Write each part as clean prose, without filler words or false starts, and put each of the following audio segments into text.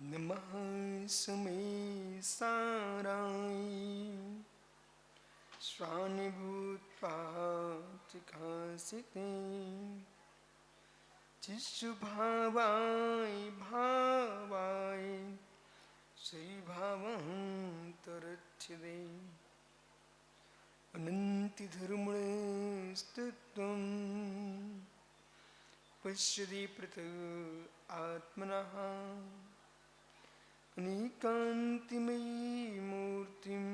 नमः समे साराय स्वानि भूत्वा चिकासिते चिशुभावाय भावाय श्रीभावन्तरच्छिदे अनन्तिधर्मणस्तत्त्वं पश्यति पृथक् आत्मनः अनेकान्तिमयी मूर्तिं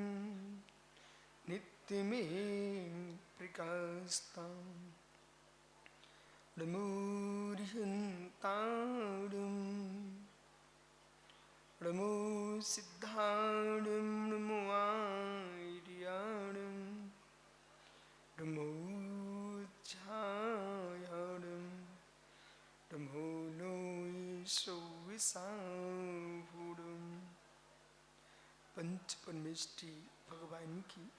नित्यमेव प्रकाशताम् नमोऽरिहन्ताणं नमो सिद्धाणं नमो आर्याणं नमो ध्यायाणं नमो नो विसावूढं पंच परमेष्टि भगवान की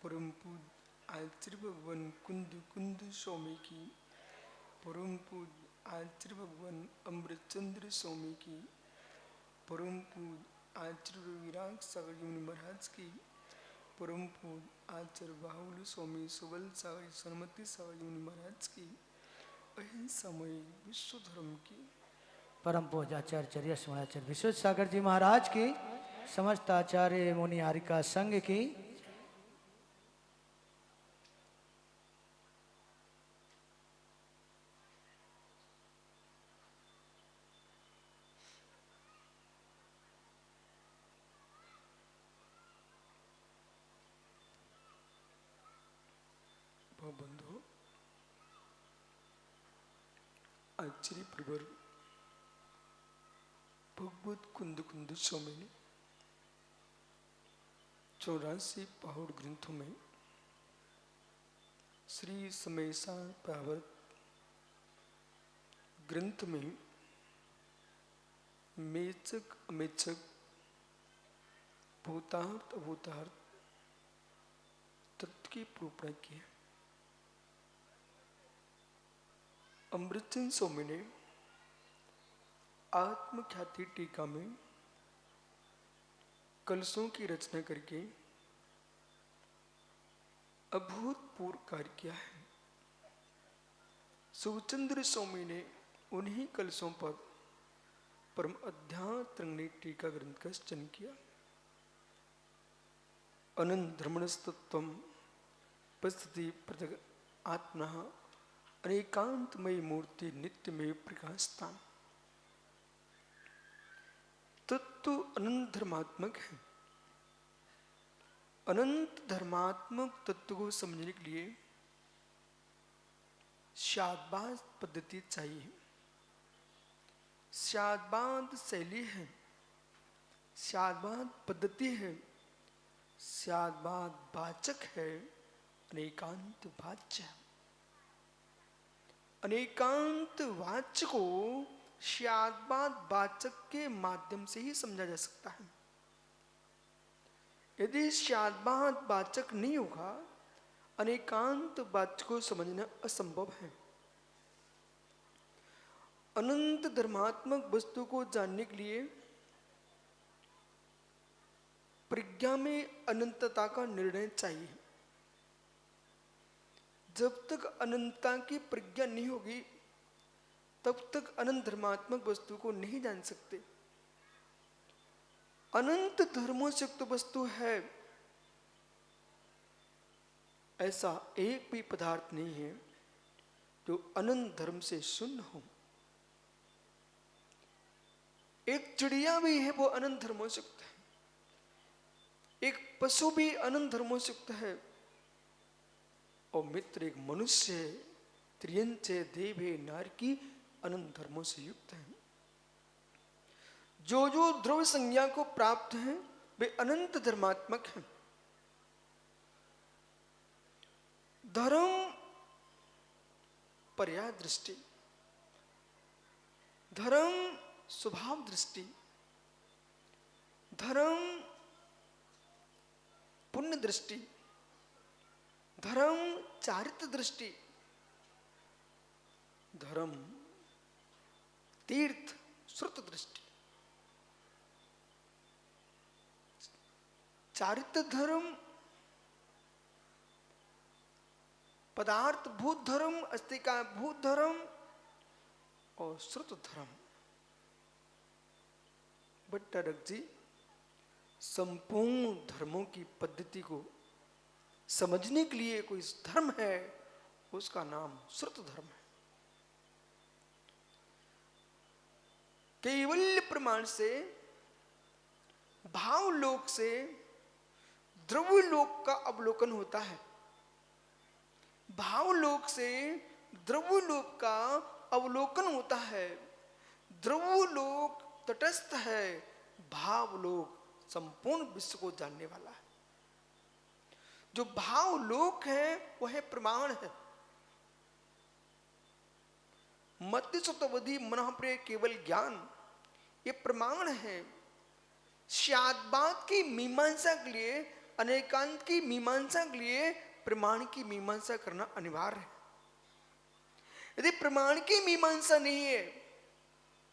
परम पूज्य आचार्य भगवान कुंद कुंद स्वामी की परम पूज्य आचार्य भगवान अमृतचंद्र स्वामी की परम पूज्य आचार्य विराग सागर मुनि महाराज की परम पूज्य आचार्य बाहुल स्वामी सुबल सागर सन्मति सागर मुनि महाराज की अहिंसामय विश्व धर्म की परम पूज्य आचार्य चर्याचार्य विश्व सागर जी महाराज की समस्त आचार्य मुनि हारिका संघ की बंधु आचार्य प्रवर भगवत कुंद कुंद स्वामी ने 84 पहाड़ ग्रंथों में श्री समेसा प्रावर्त ग्रंथ में मेचक अमेचक भूतार्थ अभूतार्थ तत्व की प्रूपणा की है। अमृतचंद स्वामी ने आत्मख्याति टीका में कलशों की रचना करके अभूतपूर्व कार्य किया है। सुचंद्र स्वामी ने उन्हीं कलशों पर परम अध्यात्म टीका ग्रंथ का सृजन किया। अनंत धर्मणस्तत्वं पश्यति पृथक् आत्मनः अनेकांतमयी मूर्ति नित्यमेव प्रकाशताम्। तत्व अनंत धर्मात्मक है। अनंत धर्मात्मक तत्व को समझने के लिए शादबाद पद्धति चाहिए। शादबाद शैली है, शादबाद पद्धति है, शादबाद वाचक है, अनेकांत वाच्य। अनेकांत वाच्य को शादबाद वाचक के माध्यम से ही समझा जा सकता है। यदि शादबाद वाचक नहीं होगा, अनेकांत वाच्य को समझना असंभव है। अनंत धर्मात्मक वस्तु को जानने के लिए प्रज्ञा में अनंतता का निर्णय चाहिए। जब तक अनंतता की प्रज्ञा नहीं होगी, तब तक अनंत धर्मात्मक वस्तु को नहीं जान सकते। अनंत धर्मों से युक्त वस्तु है, ऐसा एक भी पदार्थ नहीं है जो अनंत धर्म से शून्य हो। एक चिड़िया भी है, वो अनंत धर्मों से युक्त है। एक पशु भी अनंत धर्मों से युक्त है। और मित्र एक मनुष्य त्रियंच देवे नारकी अनंत धर्मों से युक्त है। जो जो ध्रुव संज्ञा को प्राप्त हैं वे अनंत धर्मात्मक हैं। धर्म पर्याय दृष्टि, धर्म स्वभाव दृष्टि, धर्म पुण्य दृष्टि, धर्म चारित्र दृष्टि, धर्म तीर्थ श्रुत दृष्टि। चारित्र धर्म, पदार्थ भूत धर्म, अस्तिका भूत धर्म और श्रुत धर्म। भट्टारक जी संपूर्ण धर्मों की पद्धति को समझने के लिए कोई धर्म है, उसका नाम श्रुत धर्म है। केवल प्रमाण से, भाव लोक से द्रव्य लोक का अवलोकन होता है। भाव लोक से द्रव्य लोक का अवलोकन होता है। द्रव्य लोक तटस्थ है, भाव लोक संपूर्ण विश्व को जानने वाला है। जो भाव लोक है वह प्रमाण है। मत्य सुतवधि मनः प्रिय केवल ज्ञान, ये प्रमाण है। स्याद्वाद की मीमांसा के लिए, अनेकांत की मीमांसा के लिए प्रमाण की मीमांसा करना अनिवार्य है। यदि प्रमाण की मीमांसा नहीं है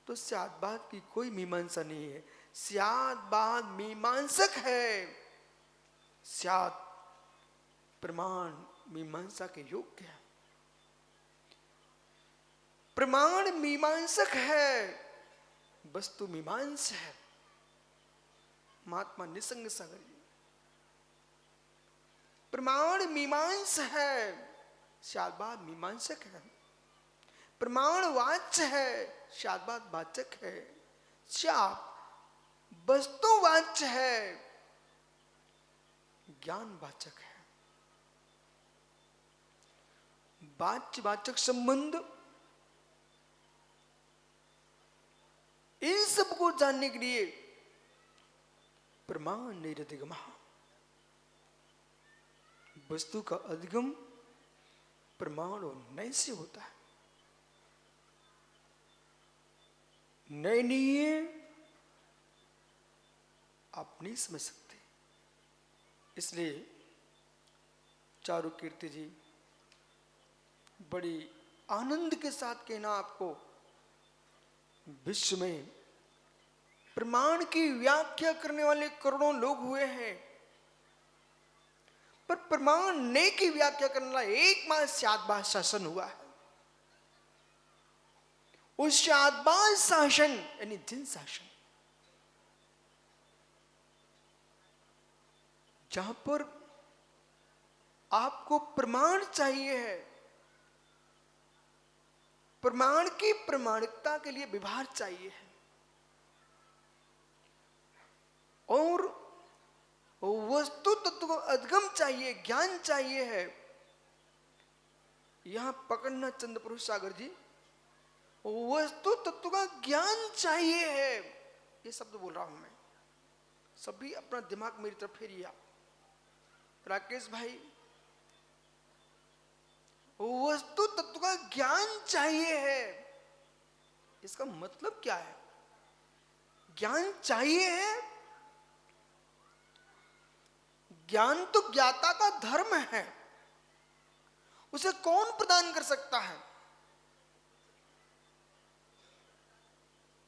तो स्याद्वाद की कोई मीमांसा नहीं है। स्याद्वाद मीमांसक है, स्याद प्रमाण मीमांसा के योग्य है। प्रमाण मीमांसक है, वस्तु मीमांस है। महात्मा निसंग सागर जी, प्रमाण मीमांस है, स्याद्वाद मीमांसक है। प्रमाण वाच्य है, स्याद्वाद वाचक है। स्याद वस्तु वाच्य है, ज्ञान वाचक है। वाच्य वाचक संबंध, इन सब को जानने के लिए प्रमाण निरधिगम, वस्तु का अधिगम प्रमाण और नय से होता है। नय नहीं है आप नहीं समझ सकते। इसलिए चारुकीर्ति जी बड़ी आनंद के साथ कहना आपको, विश्व में प्रमाण की व्याख्या करने वाले करोड़ों लोग हुए हैं, पर प्रमाण ने की व्याख्या करने वाला एकमात्र स्याद्वाद शासन हुआ है। उस स्याद्वाद शासन यानी जिन शासन, जहां पर आपको प्रमाण चाहिए है, प्रमाण की प्रमाणिकता के लिए व्यवहार चाहिए है, और वस्तु तत्व को अधिगम चाहिए, ज्ञान चाहिए है। यहां पकड़ना चंद्रप्रभु सागर जी, वस्तु तत्व का ज्ञान चाहिए है। ये शब्द बोल रहा हूं मैं, सभी अपना दिमाग मेरी तरफ फेरिए। राकेश भाई, वस्तु तत्व का ज्ञान चाहिए है, इसका मतलब क्या है? ज्ञान चाहिए है, ज्ञान तो ज्ञाता का धर्म है, उसे कौन प्रदान कर सकता है?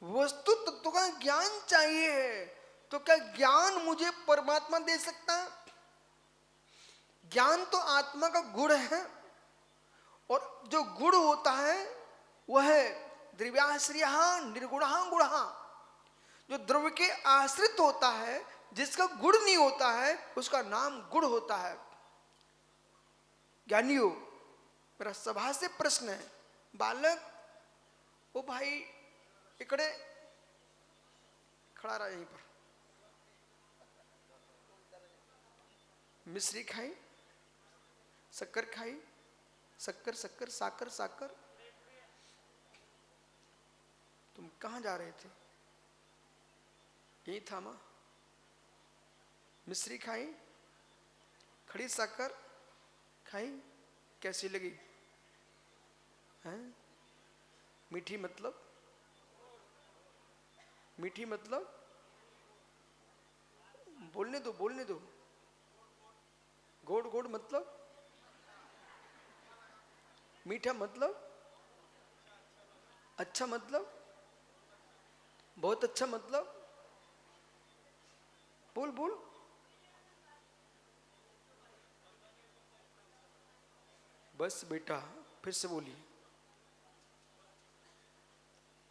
वस्तु तत्व का ज्ञान चाहिए है, तो क्या ज्ञान मुझे परमात्मा दे सकता है? ज्ञान तो आत्मा का गुण है, और जो गुण होता है वह द्रव्याश्रय निर्गुण गुण, जो द्रव्य के आश्रित होता है, जिसका गुण नहीं होता है, उसका नाम गुण होता है। ज्ञानियों, मेरा सभा से प्रश्न है, बालक ओ भाई इकड़े खड़ा रहा, यहीं पर मिश्री खाई, शक्कर खाई, शक्कर शक्कर साकर साकर। तुम कहां जा रहे थे? यही था मां। मिश्री खाई, खड़ी शक्कर खाई, कैसी लगी? हैं? मीठी मतलब? मीठी मतलब? बोलने दो, बोलने दो। गोड़ गोड़ मतलब? मीठा मतलब? अच्छा मतलब? बहुत अच्छा मतलब? बोल बोल। बस बेटा, फिर से बोलिए।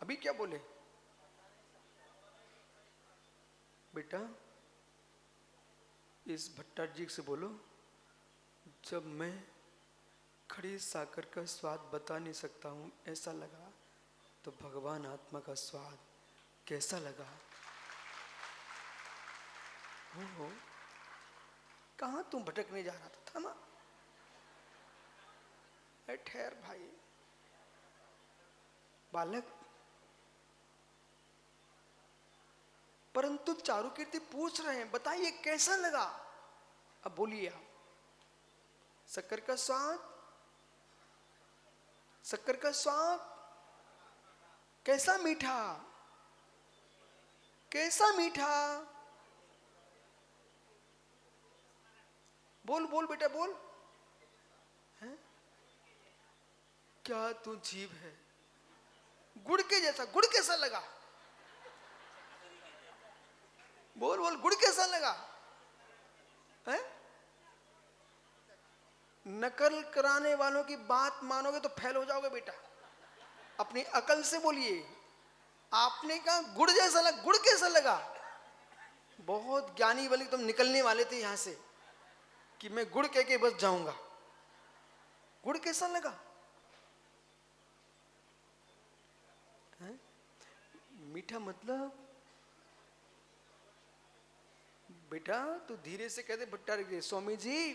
अभी क्या बोले बेटा? इस भट्टार जी से बोलो, जब मैं खड़ी साकर का स्वाद बता नहीं सकता हूँ ऐसा लगा, तो भगवान आत्मा का स्वाद कैसा लगा? हो कहाँ तुम भटकने जा रहा था? थमा, ठहर भाई बालक। परंतु चारुकीर्ति पूछ रहे हैं, बताइए कैसा लगा? अब बोलिए आप। शक्कर का स्वाद, शक्कर का स्वाद कैसा मीठा, कैसा मीठा? बोल बोल बेटा बोल। है? क्या तू जीव है? गुड़ के जैसा। गुड़ कैसा लगा? बोल बोल, गुड़ कैसा लगा? है? नकल कराने वालों की बात मानोगे तो फेल हो जाओगे बेटा। अपनी अकल से बोलिए। आपने कहा गुड़ जैसा लगा। गुड़ कैसा लगा? बहुत ज्ञानी वाले तुम निकलने वाले थे यहां से कि मैं गुड़ कह के बस जाऊंगा। गुड़ कैसा लगा? है? मीठा मतलब? बेटा तू धीरे से कहते भट्टार जी, स्वामी जी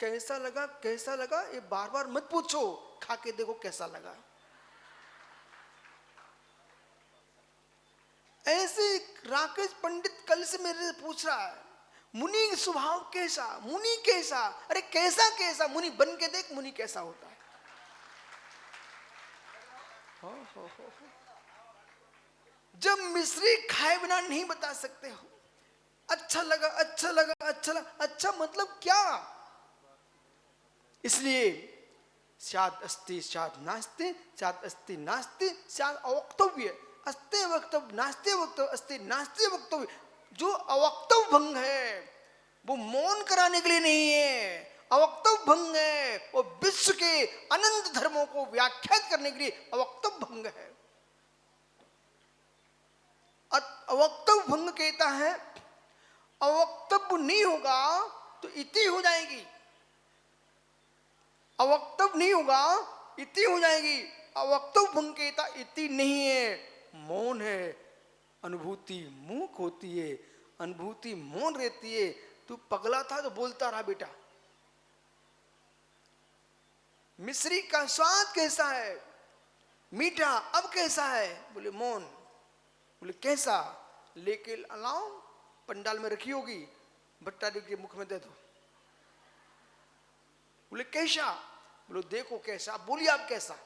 कैसा लगा, कैसा लगा, ये बार बार मत पूछो, खा के देखो कैसा लगा। ऐसे राकेश पंडित कल से मेरे से पूछ रहा है, मुनि स्वभाव कैसा, मुनि कैसा? अरे कैसा कैसा? मुनि बन के देख, मुनि कैसा होता है। हो। जब मिश्री खाए बिना नहीं बता सकते हो, अच्छा लगा, अच्छा लगा, अच्छा लगा, अच्छा मतलब क्या? इसलिए स्यात् अस्ति स्यात् नास्ति, स्यात् अस्ति नास्ति, स्यात् अवक्तव्य, अस्ति वक्तव्य, नास्ति वक्तव्य, अस्ति नास्ति वक्तव्य। जो अवक्तव्य भंग है वो मौन कराने के लिए नहीं है। अवक्तव्य भंग है वो विश्व के अनंत धर्मों को व्याख्यात करने के लिए अवक्तव्य भंग है। अवक्तव्य भंग कहता है अवक्तव्य नहीं होगा तो इति हो जाएगी, अवक्तव्य नहीं होगा इति हो जाएगी। अवक्तव्य भंग कहता इति नहीं है, मौन है। अनुभूति मूक होती है, अनुभूति मौन रहती है। तू पगला था तो बोलता रहा बेटा। मिश्री का स्वाद कैसा है? मीठा। अब कैसा है? बोले मौन। बोले कैसा? लेके लाओ, पंडाल में रखी होगी, भट्टारी के मुख में दे दो। बोले कैसा? बोलो देखो कैसा। बोलिए आप कैसा?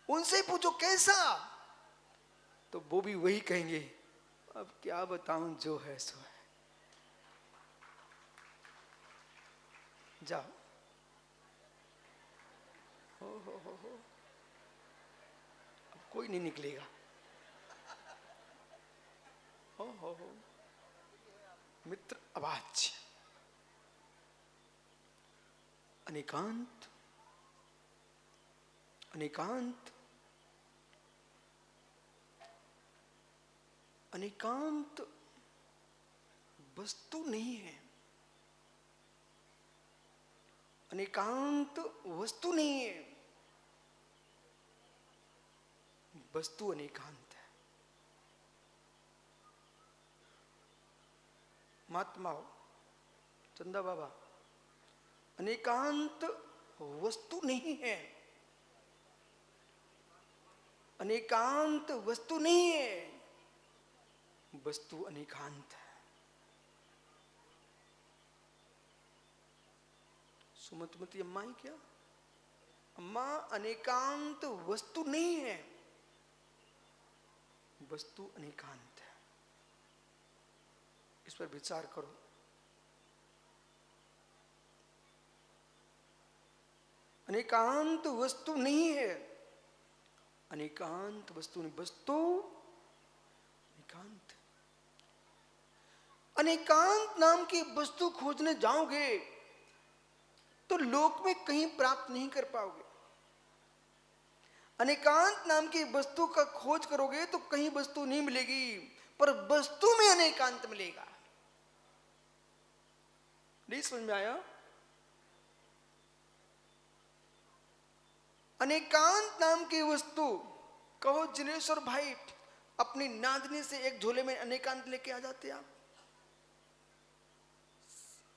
उनसे पूछो कैसा, तो वो भी वही कहेंगे, अब क्या बताऊं, जो है सो है। जाओ। हो। अब कोई नहीं निकलेगा। हो। मित्र अवाच्य, अनेकांत, अनेकांत, अनेकांत वस्तु नहीं है। अनेकांत वस्तु नहीं है, वस्तु अनेकांत है। महात्माओं, चंदा बाबा, अनेकांत वस्तु नहीं है, अनेकांत वस्तु नहीं है, वस्तु अनेकांत है। सुमतिमती अम्मा ही क्या? अम्मा अनेकांत वस्तु नहीं है, वस्तु अनेकांत है। इस पर विचार करो। अनेकांत वस्तु नहीं है, अनेकांत वस्तु वस्तु एकांत। अनेकांत नाम की वस्तु खोजने जाओगे तो लोक में कहीं प्राप्त नहीं कर पाओगे। अनेकांत नाम की वस्तु का खोज करोगे तो कहीं वस्तु नहीं मिलेगी, पर वस्तु में अनेकांत मिलेगा। नहीं समझ में आया? अनेकांत नाम की वस्तु कहो जिनेश्वर भाई अपनी नादनी से एक झोले में अनेकांत लेके आ जाते आप।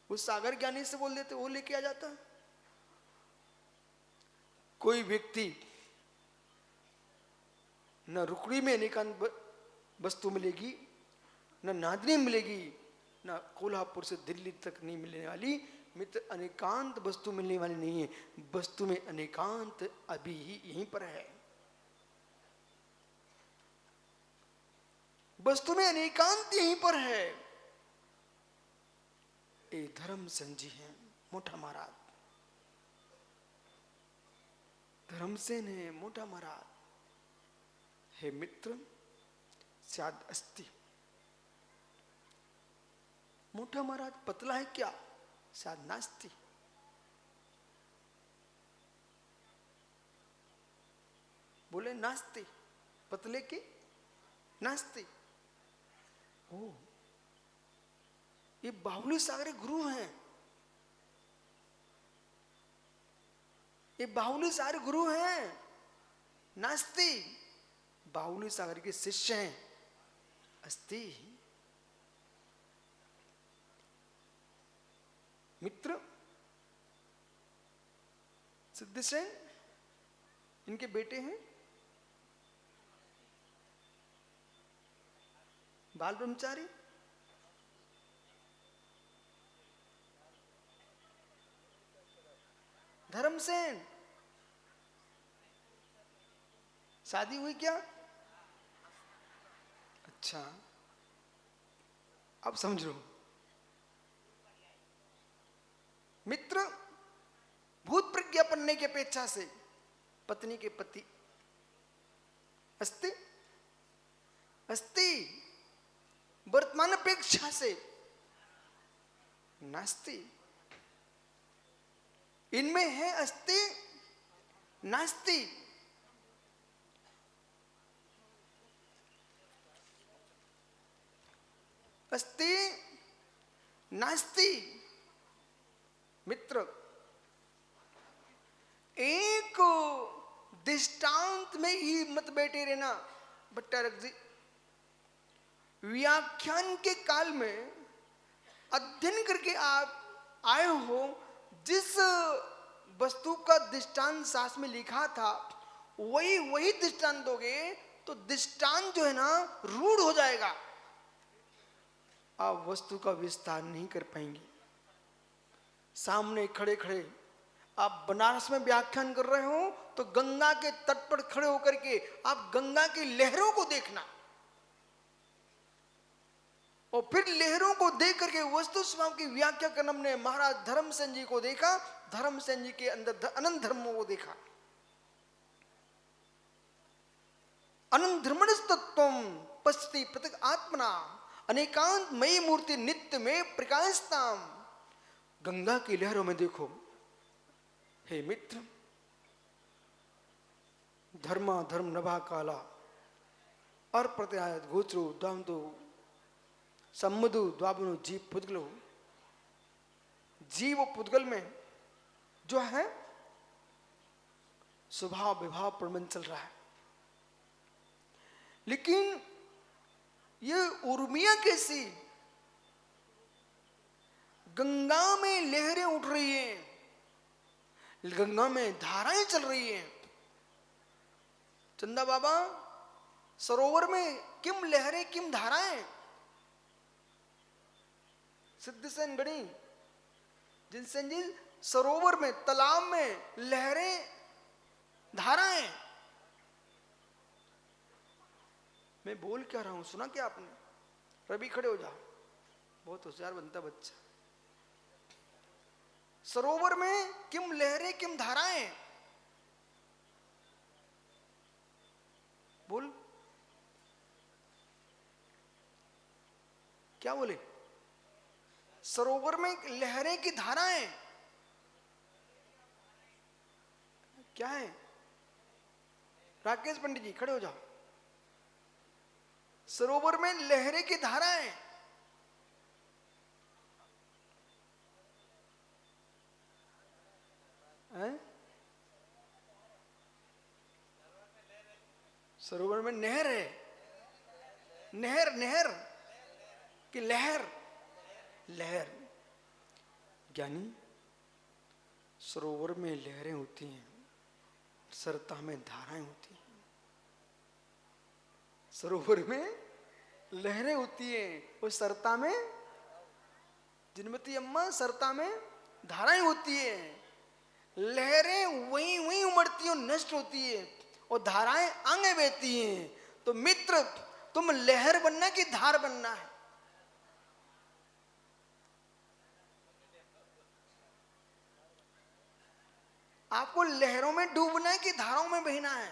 उस सागर ज्ञानी से बोल देते, वो लेके आ जाता। कोई व्यक्ति न रुकड़ी में अनेकांत वस्तु मिलेगी, न नादनी मिलेगी, न कोल्हापुर से दिल्ली तक नहीं मिलने वाली मित्र अनेकांत वस्तु मिलने वाली नहीं है। वस्तु में अनेकांत अभी ही यहीं पर है। वस्तु में अनेकांत यहीं पर है। ए धर्म संजी है मोटा महाराज, धर्मसेन है मोटा महाराज। हे मित्र शायद अस्ति। मोटा महाराज पतला है क्या? शायद नास्ति। बोले नास्ति, पतले की नास्ति। ओ ये बाहुली सागर गुरु हैं, ये बाहुली सागर गुरु हैं, नास्ति। बाहुली सागर के शिष्य हैं, अस्ति। मित्र सिद्धसेन इनके बेटे हैं, बाल ब्रह्मचारी। धर्मसेन शादी हुई क्या? अच्छा अब समझ लो। मित्र भूत प्रज्ञा बनने की अपेक्षा से पत्नी के पति अस्ति अस्ति, वर्तमान अपेक्षा से नास्ति। इनमें है अस्ति नास्ति। अस्ति नास्ति। मित्र एक दृष्टांत में ही मत बैठे रहना भट्टारक जी। व्याख्यान के काल में अध्ययन करके आप आए हो, जिस वस्तु का दृष्टांत शास्त्र में लिखा था वही दृष्टांत दोगे तो दृष्टांत जो है ना रूढ़ हो जाएगा। आप वस्तु का विस्तार नहीं कर पाएंगे। सामने खड़े खड़े आप बनारस में व्याख्यान कर रहे हो तो गंगा के तट पर खड़े होकर के आप गंगा की लहरों को देखना, और फिर लहरों को देख करके वस्तु स्वभाव की व्याख्या करना। हमने महाराज धर्मसेन जी को देखा, धर्मसेन जी के अंदर अनंत धर्मों को देखा। अनंत धर्मस्तत्वम पश्यति पृथक् आत्मना अनेकांत मयी मूर्ति नित्य में प्रकाशताम। गंगा की लहरों में देखो हे मित्र, धर्मा धर्म नभा काला और प्रत्यायत गोचरो दामतो सम्मदु द्वाबनु जीव पुद्गलो। जीव पुद्गल में जो है स्वभाव विभाव प्रबंध चल रहा है, लेकिन ये उर्मिया कैसी? गंगा में लहरें उठ रही हैं, गंगा में धाराएं चल रही हैं। चंदा बाबा सरोवर में किम लहरें किम धाराएं। सिद्धसेन गणी जिनसेन जी सरोवर में तालाब में लहरें धाराएं। मैं बोल क्या रहा हूं, सुना क्या आपने? रवि खड़े हो जाओ, बहुत होशियार बनता बच्चा। सरोवर में किम लहरें किम धाराएं। बोल, क्या बोले? सरोवर में लहरें की धाराएं क्या है? राकेश पंडित जी खड़े हो जाओ। सरोवर में लहरें की धाराएं हैं? सरोवर में नहर है, नहर नहर कि लहर? लहर। ज्ञानी, सरोवर में लहरें होती हैं, सरता में धाराएं होती हैं। सरोवर में लहरें होती हैं और सरता में, जिनमती अम्मा, सरता में धाराएं होती हैं। लहरें वहीं वहीं उमड़ती हैं और नष्ट होती है, और धाराएं आगे बहती हैं। तो मित्र, तुम लहर बनना कि धार बनना है? आपको लहरों में डूबना है कि धाराओं में बहना है?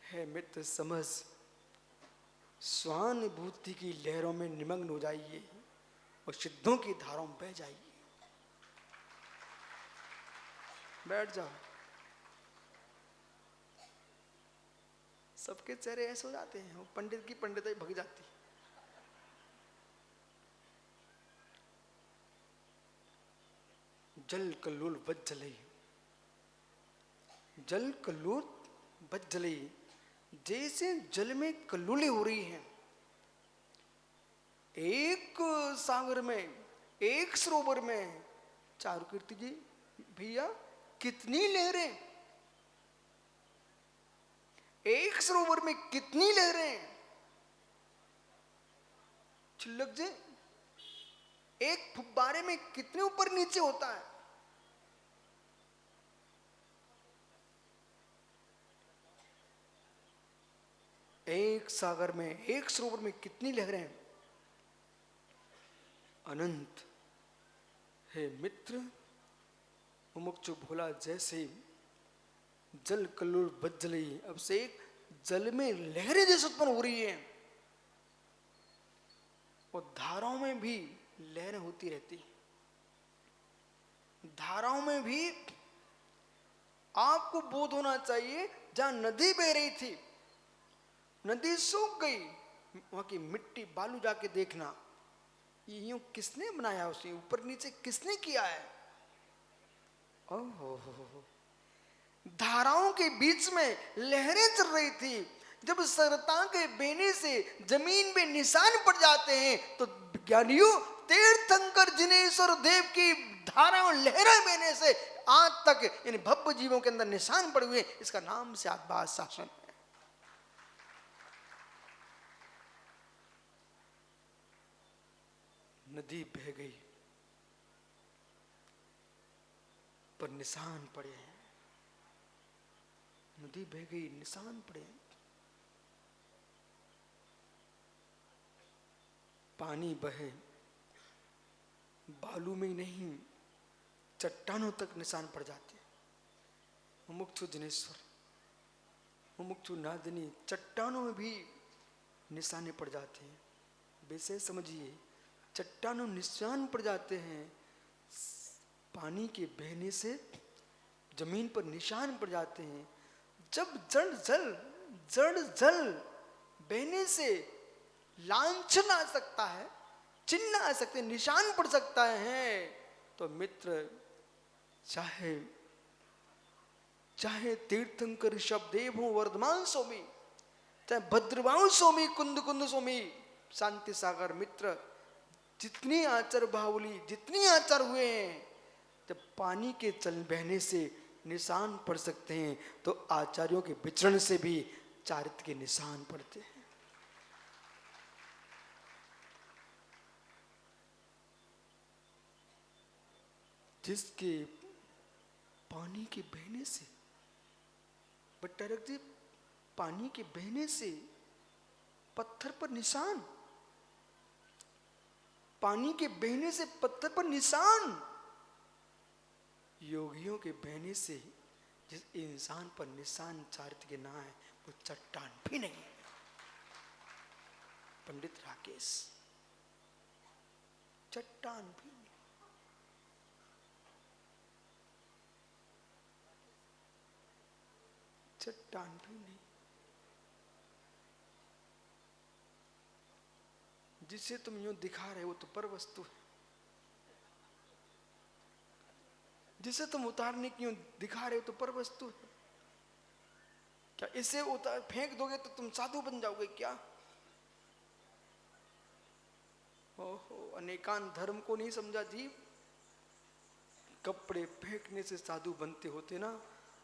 है मित्र, समझ, स्वानुभूति की लहरों में निमग्न हो जाइए और सिद्धों की धाराओं में बह जाइए। बैठ जाओ। सबके चेहरे ऐसे हो जाते हैं, वो पंडित की पंडिताई भग जाती है। जल कल्लोल वज्जलई, जल कल्लोल वज्जलई, जैसे जल में कल्लोलें हो रही हैं। एक सागर में, एक सरोवर में, चारु कीर्ति जी भैया, कितनी लहरें! एक सरोवर में कितनी लहरें! छिलक जी, एक फुब्बारे में कितने ऊपर नीचे होता है? एक सागर में, एक सरोवर में कितनी लहरें! अनंत। हे मित्र, मुमुक्षु भोला, जैसे जल कल्लोल वज्जलई, अब से एक जल में लहरें जैसे उत्पन्न हो रही हैं, और धाराओं में भी लहरें होती रहती। धाराओं में भी आपको बोध होना चाहिए। जहां नदी बह रही थी, नदी सूख गई, वहां की मिट्टी बालू जाके देखना, ये यूं किसने बनाया, उसे ऊपर नीचे किसने किया है? ओहो, धाराओं के बीच में लहरें चल रही थी। जब सरता के बहने से जमीन में निशान पड़ जाते हैं, तो ज्ञानियों, तीर्थंकर जिनेश्वर देव की धाराओं लहरें बहने से आज तक इन भव्य जीवों के अंदर निशान पड़े हुए, इसका नाम से आत्मा शासन है। नदी बह गई पर निशान पड़े हैं। नदी बह गई, निशान पड़े हैं। पानी बहे, बालू में ही नहीं, चट्टानों तक निशान पड़ जाते हैं। मुमुक्षु जिनेश्वर, मुमुक्षु नादिनी, चट्टानों में भी निशाने पड़ जाते हैं। वैसे समझिए, चट्टानों निशान पड़ जाते हैं, पानी के बहने से जमीन पर निशान पड़ जाते हैं। जब जड़ जल बहने से लांछन आ सकता है, चिन्ह आ सकते हैं, निशान पड़ सकता है, तो मित्र, चाहे तीर्थंकर ऋषभदेव हो, वर्धमान स्वामी, चाहे भद्रवाहु स्वामी, कुंद कुंद स्वामी, शांति सागर, मित्र, जितनी आचार बाहुली, जितनी आचार हुए हैं, जब पानी के चल बहने से निशान पड़ सकते हैं, तो आचार्यों के विचरण से भी चारित्र के निशान पड़ते हैं। जिसके पानी के बहने से, बट्टारक जी, पानी के बहने से पत्थर पर निशान, पानी के बहने से पत्थर पर निशान, योगियों के बहने से जिस इंसान पर निशान चारित्र के ना है वो चट्टान भी नहीं है। पंडित राकेश, चट्टान भी नहीं। चट्टान भी नहीं। जिसे तुम यूं दिखा रहे हो तो पर वस्तु है, जिसे तुम उतारने की यूं दिखा रहे हो तो पर वस्तु है। क्या इसे उतार फेंक दोगे तो तुम साधु बन जाओगे क्या? ओहो, अनेकान धर्म को नहीं समझा जीव। कपड़े फेंकने से साधु बनते होते ना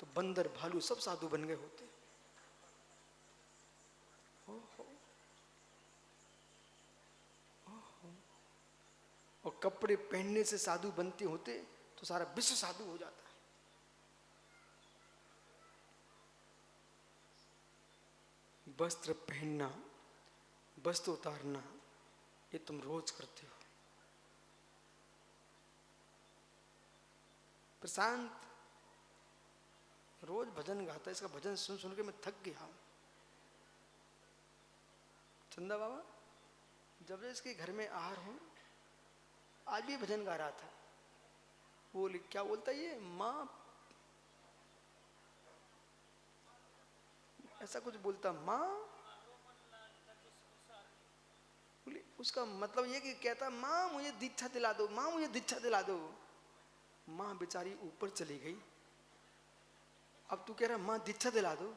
तो बंदर भालू सब साधु बन गए होते। ओहो, ओहो। और कपड़े पहनने से साधु बनते होते तो सारा विश्व साधु हो जाता है। वस्त्र पहनना, वस्त्र उतारना, ये तुम रोज करते हो। प्रशांत रोज भजन गाता है, इसका भजन सुन सुन के मैं थक गया हूं। चंदा बाबा जब इसके घर में आहार हूं, आज भी भजन गा रहा था। बोले क्या बोलता ये माँ, ऐसा कुछ बोलता माँ। बोले उसका मतलब ये कि कहता माँ मुझे दीक्षा दिला दो, माँ मुझे दीक्षा दिला दो। माँ बेचारी ऊपर चली गई। अब तू कह रहा माँ दीक्षा दिला दो।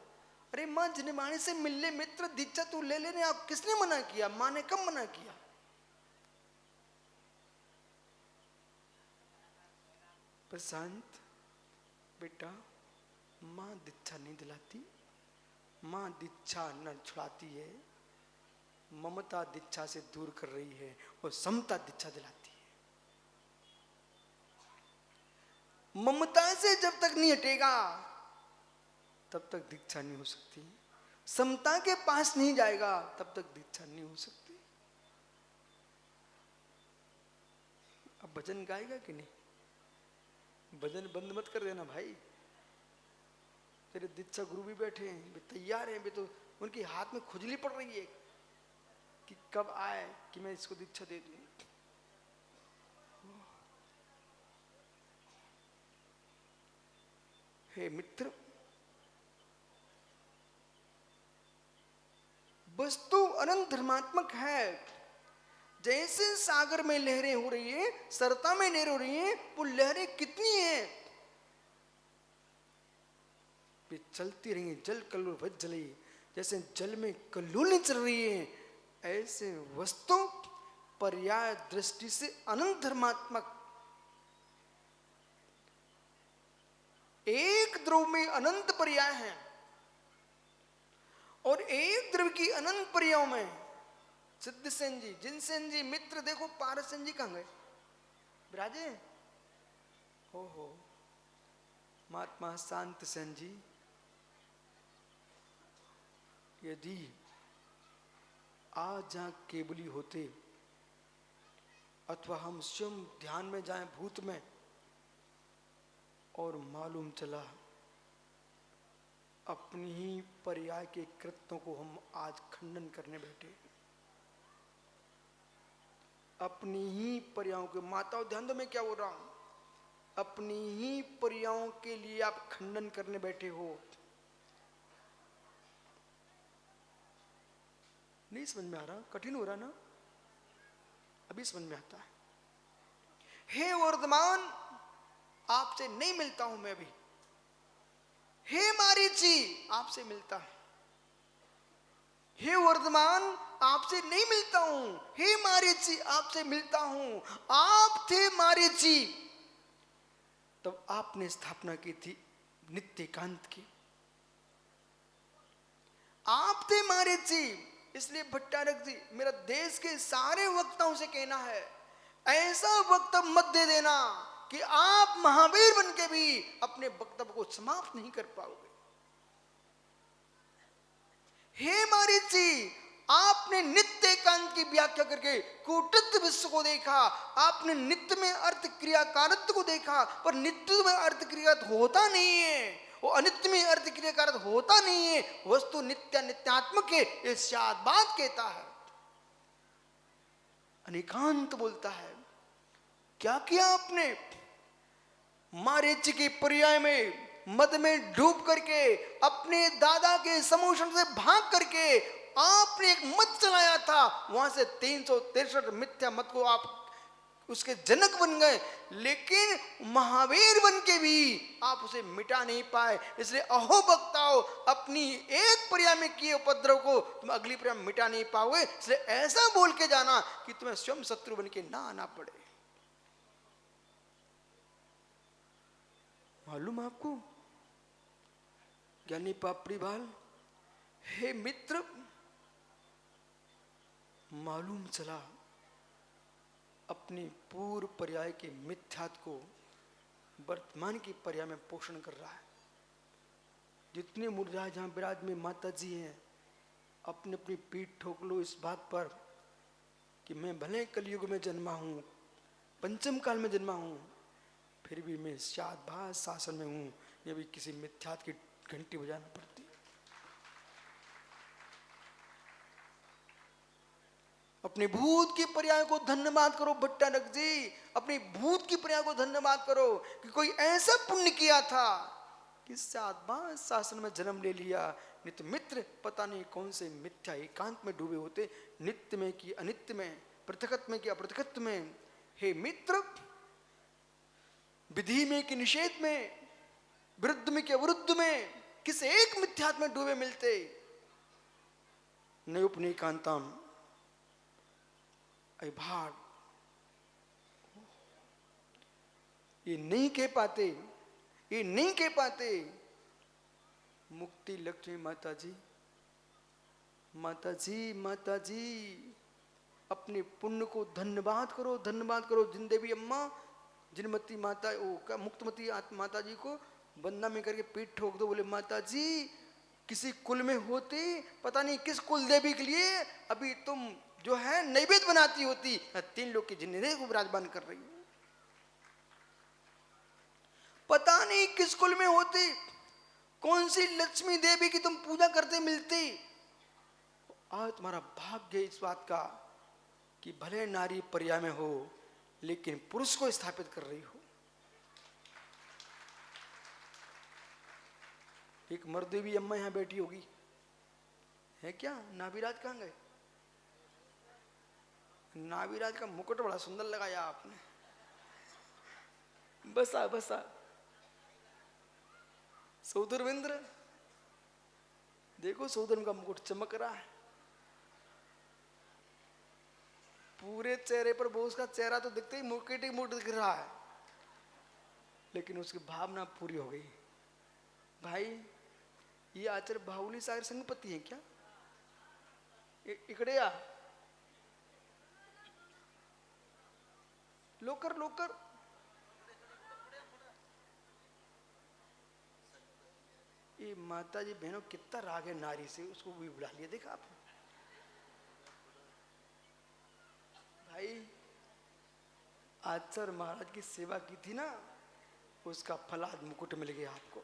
अरे माँ जिनवाणी से मिलने मित्र दीक्षा तू ले लेने, आप किसने मना किया? माँ ने कब मना किया? प्रशांत बेटा, माँ दीक्षा नहीं दिलाती, माँ दीक्षा न छुड़ाती है, ममता दीक्षा से दूर कर रही है और समता दीक्षा दिलाती है। ममता से जब तक नहीं हटेगा तब तक दीक्षा नहीं हो सकती। समता के पास नहीं जाएगा तब तक दीक्षा नहीं हो सकती। अब भजन गाएगा कि नहीं? भजन बंद मत कर देना भाई। तेरे दीक्षा गुरु भी बैठे हैं, वे तैयार हैं, वे तो उनके हाथ में खुजली पड़ रही है कि कब आए कि मैं इसको दीक्षा दे दूं। हे मित्र, वस्तु अनंत धर्मात्मक है। जैसे सागर में लहरें हो रही है, सरता में लहरें हो रही हैं, वो लहरें कितनी हैं? वे चलती रही हैं, जल कल्लुल भज जली। जैसे जल में कल्लूली चल रही है, ऐसे वस्तु पर्याय दृष्टि से अनंत धर्मात्मक। एक द्रव्य में अनंत पर्याय हैं और एक द्रव्य की अनंत पर्यायों में सिद्धसेन जी, जिनसेन जी, मित्र देखो पारसेन जी कहां गए? विराजे? हो महात्मा शांत सेन जी, यदि आज जहां केवली होते अथवा हम स्वयं ध्यान में जाएं भूत में और मालूम चला अपनी ही पर्याय के कृत्यों को हम आज खंडन करने बैठे, अपनी ही पर्यायों के, माताओं ध्यान दो मैं क्या बोल रहा हूं, अपनी ही पर्यायों के लिए आप खंडन करने बैठे हो। नहीं समझ में आ रहा? कठिन हो रहा ना? अभी समझ में आता है। हे वर्धमान, आपसे नहीं मिलता हूं मैं अभी। हे मारीची, आपसे मिलता है। हे वर्धमान, आपसे नहीं मिलता हूं। हे मारीची, आपसे मिलता हूं। आप थे मारीची, तब आपने स्थापना की थी नित्य एकांत की। आप थे मारीची, इसलिए भट्टारक जी, मेरा देश के सारे वक्ताओं से कहना है, ऐसा वक्तव्य मत दे देना कि आप महावीर बन के भी अपने वक्तव्य को समाप्त नहीं कर पाओगे। हे मारीची, आपने नित्य एकांत की व्याख्या करके कूटस्थ विश्व को देखा। आपने नित्य में अर्थ क्रियाकारत्व को देखा, पर नित्य में अर्थ क्रिया होता नहीं है। वो अनित्य में अर्थ क्रिया का अर्थ होता नहीं है, वस्तु नित्य नित्यात्मक है, ये शाद बात कहता है। अनेकांत बोलता है। क्या किया आपने? मारीच के पर्याय में मद में डूब करके अपने दादा के समोषण से भाग करके आपने एक मत चलाया था, वहां से 363 मिथ्या मत को आप उसके जनक बन गए, लेकिन महावीर बन के भी आप उसे मिटा नहीं पाए। इसलिए अहो भक्ताओ, अपनी एक पर्याय में किए उपद्रव को तुम अगली पर्याय में मिटा नहीं पाओगे। इसलिए ऐसा बोल के जाना कि तुम्हें स्वयं शत्रु बन के ना आना पड़े। मालूम आपको ज्ञानी पापड़ी बाल, हे मित्र, मालूम चला अपनी पूर्व पर्याय के मिथ्यात्व को वर्तमान की पर्याय में पोषण कर रहा है। जितने मुर्दा जहां विराज में माता जी हैं, अपनी अपनी पीठ ठोक लो इस बात पर कि मैं भले कलयुग में जन्मा हूं, पंचम काल में जन्मा हूं, फिर भी मैं शादभास शासन में हूं। ये भी किसी मिथ्यात्व की घंटी बजाना पड़ती है। अपने भूत की पर्याय को धन्यवाद करो भट्टारक जी, अपनी भूत की पर्याय को धन्यवाद करो कि कोई ऐसा पुण्य किया था कि शादभास शासन में जन्म ले लिया। नित्य मित्र पता नहीं कौन से मिथ्या एकांत में डूबे होते, नित्य में कि अनित्य में, पृथकत्व में कि अपृथकत्व में। हे मित्र, विधि में कि निषेध में, विरुद्ध में कि अविरुद्ध में, किस एक मिथ्यात्व में डूबे मिलते। नयोपनी कांताम भाग ये नहीं कह पाते, ये नहीं कह पाते। मुक्ति लक्ष्मी माता जी, माता जी, माता जी, अपने पुण्य को धन्यवाद करो, धन्यवाद करो। जिन देवी अम्मा, जिनमती माता, मुक्तमती माता जी को बंदा में करके पीठ ठोक दो, बोले माता जी किसी कुल में होती, पता नहीं किस कुल देवी के लिए अभी तुम जो है नैवेद्य बनाती होती, 3 लोग की जिन्हें को विराजमान कर रही हो। पता नहीं किस कुल में होती, कौन सी लक्ष्मी देवी की तुम पूजा करते मिलती। आज तुम्हारा भाग्य इस बात का कि भले नारी पर्याय में हो, लेकिन पुरुष को स्थापित कर रही हो। एक मर्देवी अम्मा यहां बैठी होगी, है क्या? नाभिराज कहां गए? नाभिराज का मुकुट बड़ा सुंदर लगाया आपने। बसा बसा सौदरवेंद्र, देखो सौदर का मुकुट चमक रहा है। पूरे चेहरे पर वो उसका चेहरा तो दिखते ही मुकुट ही मुकुट दिख रहा है, लेकिन उसकी भावना पूरी हो गई। भाई ये आचार्य बाहुली सागर संगपति है क्या? इकड़े आ, लोकर लोकर। ये माता जी बहनों कितना राग है नारी से, उसको भी बुला लिया। देखा आप भाई, आचार्य महाराज की सेवा की थी ना, उसका फल आज मुकुट मिल गया आपको।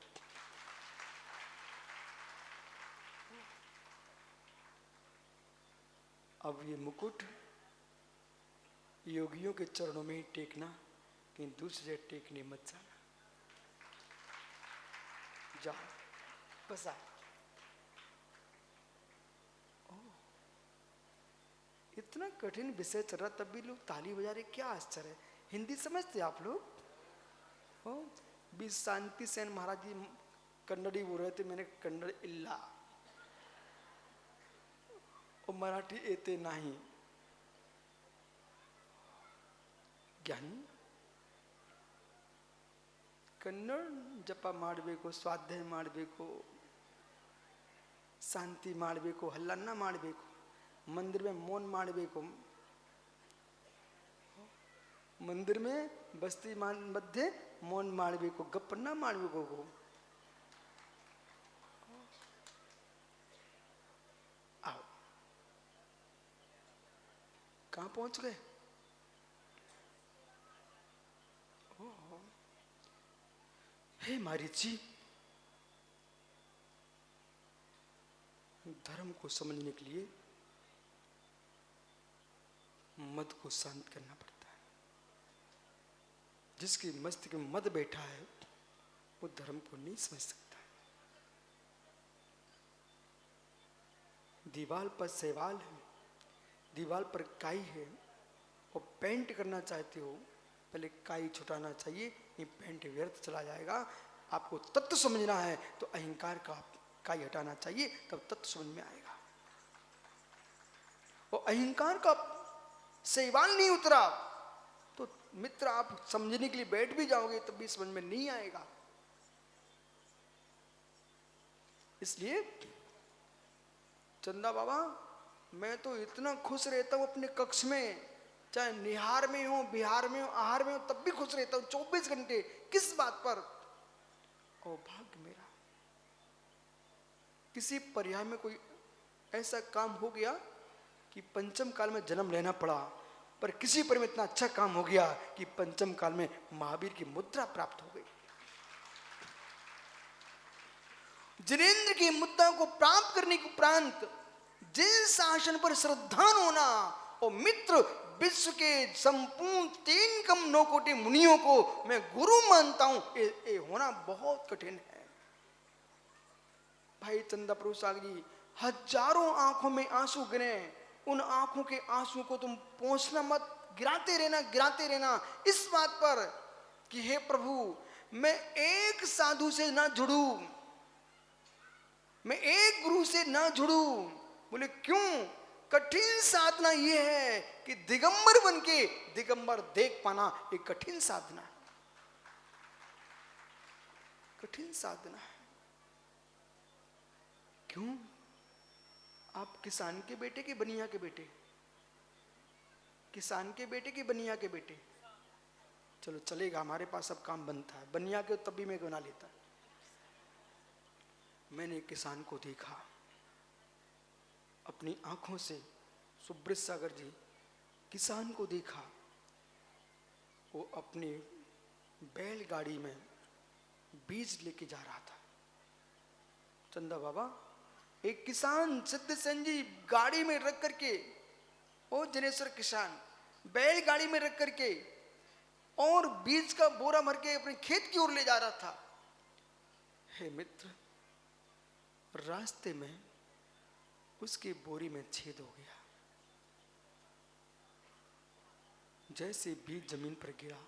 अब ये मुकुट योगियों के चरणों में ही टेकना, कहीं दूसरे टेकने मत जाना। जाओ बसा। इतना कठिन विषय चल रहा तब भी लोग ताली बजा रहे, क्या आश्चर्य है। हिंदी समझते आप लोग हो? बी शांति सेन महाराज जी कन्नड़ी बोल रहे थे, मैंने कन्नड़ इल्ला और मराठी एते नहीं। ज्ञानी कन्नड़ जप ಮಾಡಬೇಕು, ಸ್ವಾಧ್ಯಾಯ ಮಾಡಬೇಕು, शांति ಮಾಡಬೇಕು, हल्ला ना ಮಾಡಬೇಕು, मंदिर में मौन ಮಾಡಬೇಕು, मंदिर में बस्ती मध्य मौन ಮಾಡಬೇಕು, गप ना ಮಾಡಬೇಕು। आओ, कहाँ पहुंच गए? हे मारीच जी, धर्म को समझने के लिए मद को शांत करना पड़ता है। जिसके मस्तिष्क में मद बैठा है वो धर्म को नहीं समझ सकता। दीवार पर सवाल है, दीवार पर काई है और पेंट करना चाहते हो, पहले काई छुटाना चाहिए, ये पेंट व्यर्थ चला जाएगा। आपको तत्व समझना है तो अहंकार का काई हटाना चाहिए, तब तत्व समझ में आएगा। और अहंकार का सवाल नहीं उतरा तो मित्र आप समझने के लिए बैठ भी जाओगे तब भी समझ में नहीं आएगा। इसलिए चंदा बाबा, मैं तो इतना खुश रहता हूं अपने कक्ष में, चाहे निहार में हो, बिहार में हो, आहार में हो, तब भी खुश रहता हूं 24 घंटे। किस बात पर? ओ भाग्य मेरा, किसी पर्याय में कोई ऐसा काम हो गया कि पंचम काल में जन्म लेना पड़ा, पर किसी पर में इतना अच्छा काम हो गया कि पंचम काल में महावीर की मुद्रा प्राप्त हो गई। जिनेंद्र की मुद्रा को प्राप्त करने के उपरांत जिस आसन पर श्रद्धान होना और मित्र विश्व के संपूर्ण 3 कम 9 कोटि मुनियों को मैं गुरु मानता हूं, ये होना बहुत कठिन है। भाई चंदा प्रभु सागर जी, हजारों आंखों में आंसू गिरे, उन आंखों के आंसू को तुम पहुंचना मत, गिराते रहना इस बात पर कि हे प्रभु, मैं एक साधु से ना जुड़ू, मैं एक गुरु से ना जुड़ू। बोले क्यों? कठिन साधना यह है कि दिगंबर बनके दिगंबर देख पाना एक कठिन साधना है, कठिन साधना है। क्यों? आप किसान के बेटे कि बनिया के बेटे? किसान के बेटे कि बनिया के बेटे? चलो चलेगा, हमारे पास अब काम बनता है, बनिया के तब भी मैं बना लेता। मैंने किसान को देखा अपनी आंखों से, सुब्रत सागर जी, किसान को देखा, वो अपनी बैलगाड़ी में बीज लेके जा रहा था। चंदा बाबा, एक किसान सिद्ध सेन जी गाड़ी में रख करके, ओ जनेश्वर किसान, बैलगाड़ी में रख करके और बीज का बोरा भर के अपने खेत की ओर ले जा रहा था। हे मित्र, रास्ते में उसके बोरी में छेद हो गया। जैसे बीज जमीन पर गिरा,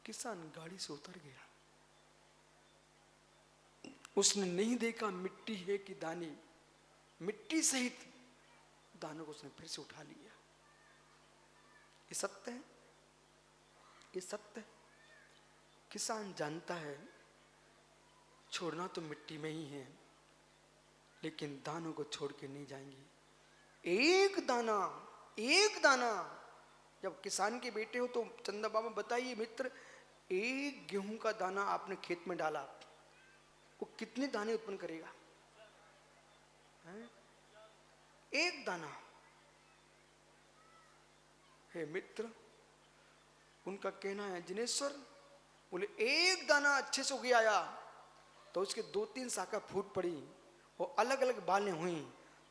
किसान गाड़ी से उतर गया। उसने नहीं देखा मिट्टी है कि दाने, मिट्टी सहित दानों को उसने फिर से उठा लिया। ये सत्य है, ये सत्य है। किसान जानता है छोड़ना तो मिट्टी में ही है, लेकिन दानों को छोड़ के नहीं जाएंगे। एक दाना जब किसान के बेटे हो तो चंदा बाबा बताइए मित्र, एक गेहूं का दाना आपने खेत में डाला, वो कितने दाने उत्पन्न करेगा? एक दाना। हे मित्र, उनका कहना है जिनेश्वर, बोले एक दाना अच्छे से उग आया तो उसके 2-3 शाखा फूट पड़ी और अलग अलग बालें हुई,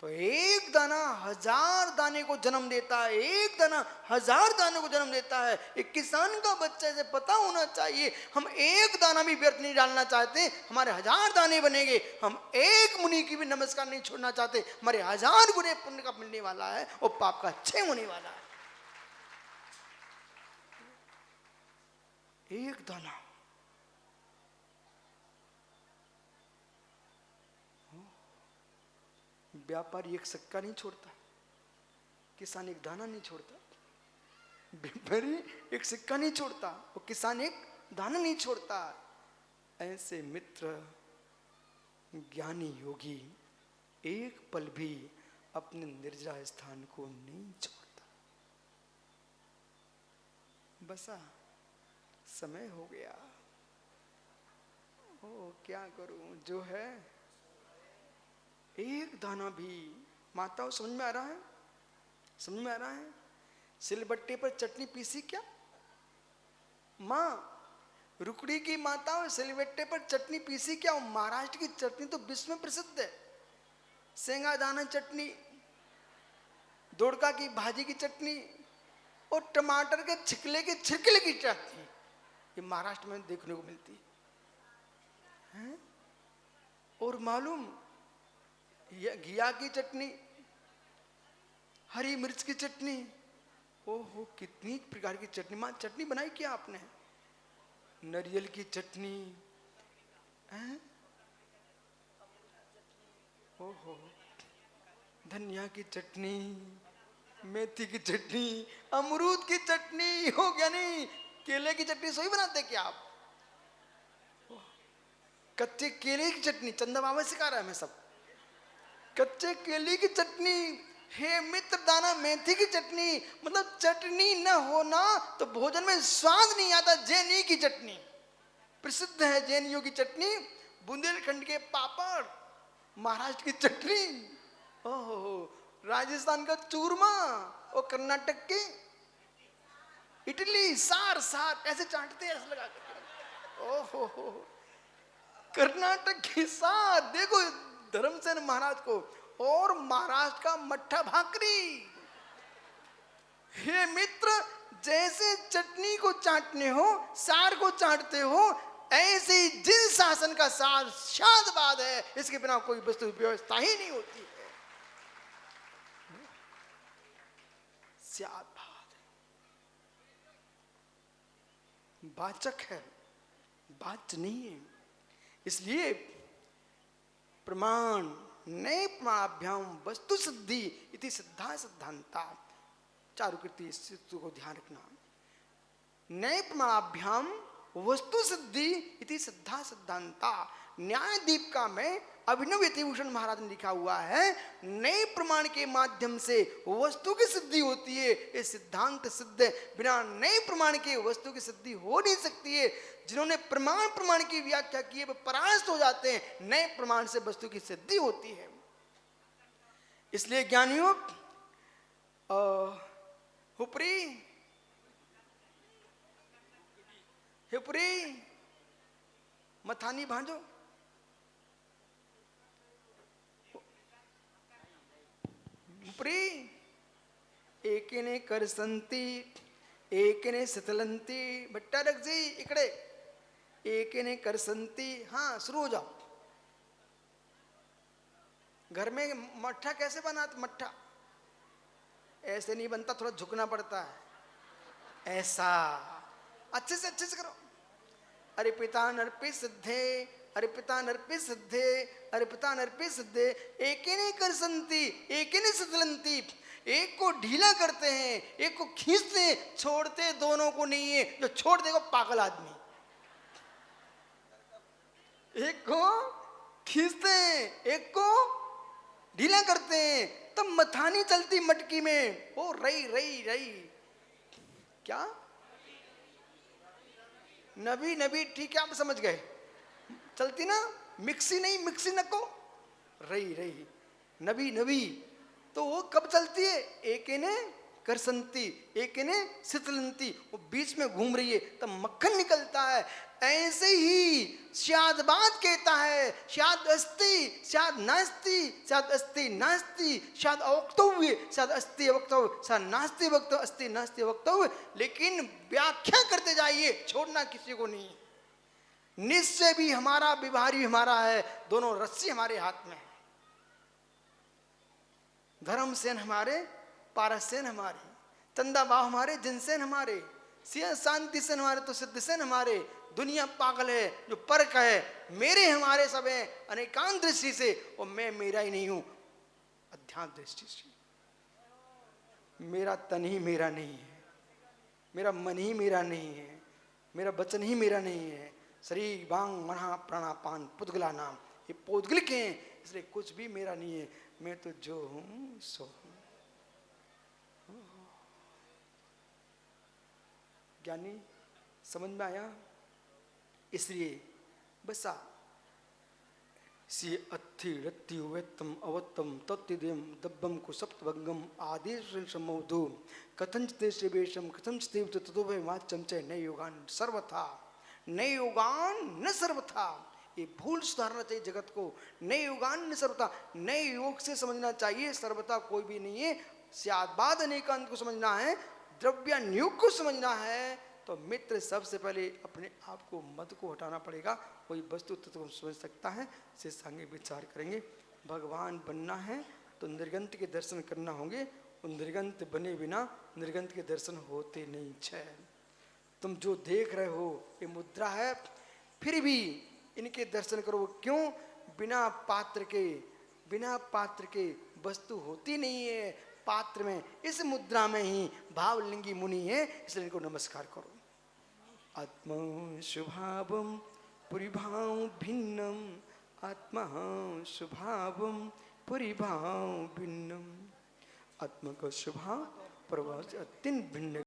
तो एक दाना 1000 दाने को जन्म देता है, एक दाना 1000 दाने को जन्म देता है। एक किसान का बच्चा से पता होना चाहिए, हम एक दाना भी व्यर्थ नहीं डालना चाहते, हमारे 1000 दाने बनेंगे। हम एक मुनि की भी नमस्कार नहीं छोड़ना चाहते, हमारे 1000 गुने पुण्य का मिलने वाला है और पाप का क्षय होने वाला है। एक दाना। व्यापारी एक सिक्का नहीं छोड़ता, किसान एक दाना नहीं छोड़ता। व्यापारी एक सिक्का नहीं छोड़ता और किसान एक दाना नहीं छोड़ता। ऐसे मित्र ज्ञानी योगी एक पल भी अपने निर्जरा स्थान को नहीं छोड़ता। बसा समय हो गया, ओ क्या करूं, जो है एक दाना भी। माताओं समझ में आ रहा है? समझ में आ रहा है? सिलबट्टे पर चटनी पीसी क्या? माँ, रुकड़ी की माताओं सिलबट्टे पर चटनी पीसी क्या? महाराष्ट्र की चटनी तो विश्व में प्रसिद्ध है। सेंगा दाना चटनी, दोड़का की भाजी की चटनी और टमाटर के छिकले की छिलके की चटनी, ये महाराष्ट्र में देखने को मिलती है। और मालूम, घिया की चटनी, हरी मिर्च की चटनी, ओहो कितनी प्रकार की चटनी। मां चटनी बनाई क्या आपने? नारियल की चटनी, ओहो धनिया की चटनी, मेथी की चटनी, अमरूद की चटनी, हो गया नहीं, केले की चटनी सही बनाते क्या आप? कच्चे केले की चटनी, चंदा बाबा सिखा रहा है हमें सब। कच्चे केले की चटनी, हे मित्र दाना मेथी की चटनी, मतलब चटनी न होना तो भोजन में स्वाद नहीं आता। जैनी की चटनी प्रसिद्ध है, जैनियों की चटनी, बुंदेलखंड के पापड़, महाराष्ट्र की चटनी, ओहो राजस्थान का चूरमा, और कर्नाटक की इडली, सार सार ऐसे चाटते हैं ऐसे लगा करके, ओहो कर्नाटक की सार, देखो धर्मसेन महाराज को, और महाराष्ट्र का मट्ठा भाकरी। हे मित्र, जैसे चटनी को चाटने हो, सार को चाटते हो, ऐसे जिन शासन का सार शादबाद है, इसके बिना कोई वस्तु व्यवस्था ही नहीं होती है। शादबाद वाचक है, वाच्य नहीं है। इसलिए प्रमाण नए प्रमाणाभ्याम वस्तु सिद्धि इति सिद्धा सिद्धांता, चारुकृति इस सूत्र को ध्यान रखना। नए प्रमाणाभ्याम वस्तु सिद्धि इति सिद्धा सिद्धांता, न्याय दीपिका में अभिनव यतिभूषण महाराज ने लिखा हुआ है, नए प्रमाण के माध्यम से वस्तु की सिद्धि होती है। ये सिद्धांत सिद्ध है, बिना नए प्रमाण के वस्तु की सिद्धि हो नहीं सकती है। जिन्होंने प्रमाण की व्याख्या की है वो परास्त हो जाते हैं, नए प्रमाण से वस्तु की सिद्धि होती है। इसलिए ज्ञानियों, हुपरी मथानी भांजो, हुपरी एक ने करसंती, एक ने सतलंती, भट्टा रख जी इकड़े, एक ने करसंती। हाँ शुरू हो जाओ। घर में मट्ठा कैसे बनाते? मट्ठा ऐसे नहीं बनता, थोड़ा झुकना पड़ता है, ऐसा अच्छे से करो। अरे पिता नरपि सिद्धे, अरे पिता नरपि सिद्धे, अरे पिता नरपि सिद्धे, एक ने करसंती, एक ने सतलंती। एक को ढीला करते हैं, एक को खींचते हैं, छोड़ते दोनों को नहीं है। जो छोड़ देगा पागल आदमी। एक को खींचते हैं, एक को ढीला करते हैं, तब मथानी चलती मटकी में। ओ रई रई रई, क्या नबी नबी, ठीक है आप समझ गए, चलती ना, मिक्सी नहीं, मिक्सी नको, रई रई नबी नबी। तो वो कब चलती है? एक ने करसंती, एक ने सितलंती, वो बीच में घूम रही है, तब मक्खन निकलता है। ऐसे ही शादबाद कहता है, शाद अस्ति शाद नास्ति, शाद अस्ति नास्ति, शाद अवक्तव्य शाद अस्ति अवक्तव्य, शाद नास्ति वक्तव्य अस्ति नास्ति वक्तव्य। लेकिन व्याख्या करते जाइए, छोड़ना किसी को नहीं। निश्चय भी हमारा, व्यवहार भी हमारा है, दोनों रस्सी हमारे हाथ में है। धर्मसेन हमारे, पारसेन हमारे, चंदा बाव हमारे, जिनसेन हमारे, शांति सेन हमारे, तो सिद्ध सेन हमारे। दुनिया पागल है, जो परक है, मेरे हमारे सब हैं अनेकांत दृष्टि से, और मैं मेरा ही नहीं हूं अध्यात्म दृष्टि से। मेरा तन ही मेरा नहीं है, मेरा मन ही मेरा नहीं है, मेरा वचन ही मेरा नहीं है। शरीर बांग मना प्राणापान पुद्गला नाम, ये पौद्गलिक हैं, इसलिए कुछ भी मेरा नहीं है। मैं तो जो हूं सो हूं। ज्ञानी समझ में आया? इसलिए बसा सी अत्थि रत्ति वेत्तम अवत्तम तत्तिदेम दब्बम को सप्तभंगम आदेश समोधु कथंचिते शिवेशम कथंचिते ततो भय वाच्यम च न योगान सर्वथा, न योगान न सर्वथा। ये भूल सुधारना चाहिए जगत को। नए युगान सर्वता, नए योग से समझना चाहिए, सर्वता कोई भी नहीं है। स्याद्वाद अनेकांत को समझना है, द्रव्यान्योग को समझना है, तो मित्र सबसे पहले अपने आप को, मत को हटाना पड़ेगा, वही वस्तु तत्व को समझ सकता है। से आगे विचार करेंगे। भगवान बनना है तो निर्गंत के दर्शन करना होंगे, निर्गंत बने बिना निर्गंत के दर्शन होते नहीं छे। तुम जो देख रहे हो ये मुद्रा है, फिर भी इनके दर्शन करो। क्यों? बिना पात्र के वस्तु होती नहीं है। पात्र में, इस मुद्रा में ही भावलिंगी मुनि है, इसलिए इनको नमस्कार करो। आत्मा शुभावम पुरिभाव भिन्नम, आत्मा शुभावम पुरिभाव भिन्नम। आत्मा का स्वभाव प्रभाव से अत्यंत भिन्न